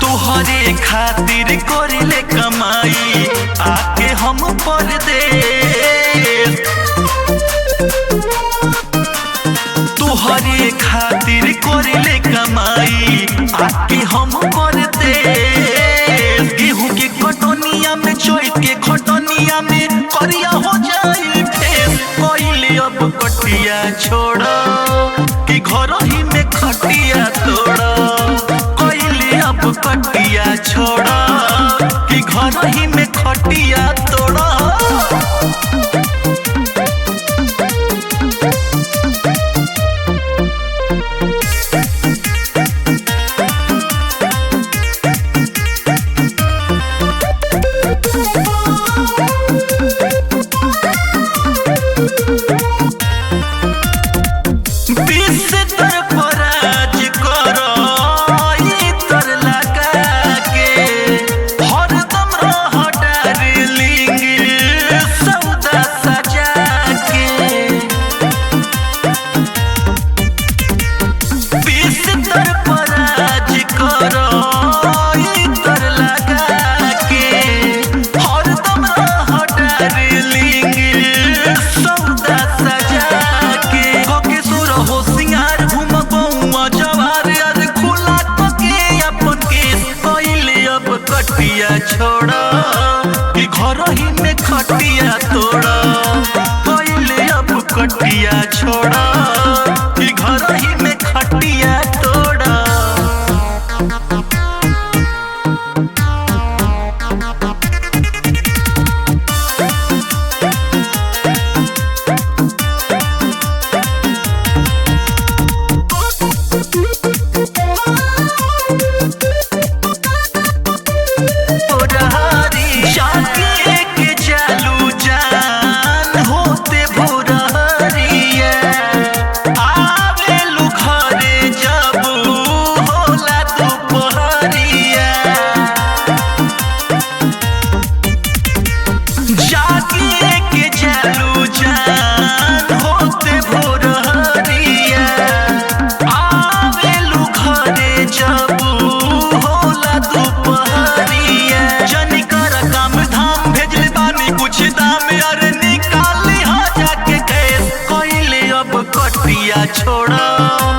तोहरे खातिर करिले कमाई आके हम परदेस। तोहरे खातिर करिले कमाई आके हम परदेस। गेहूं के खटनिया में चोट के खटनिया में करिया हो जाए फेस। कइले अब कटिया छोड़ कि घर ही में खटिया तोड़। कइले अब कटिया छोड़ कि घर ही में खटिया तोड़। कटिया छोड़ कि घर ही में खटिया तोड़। कइले अब कटिया छोड़ कि घर ही में खटिया तोड़। कटिया छोड़।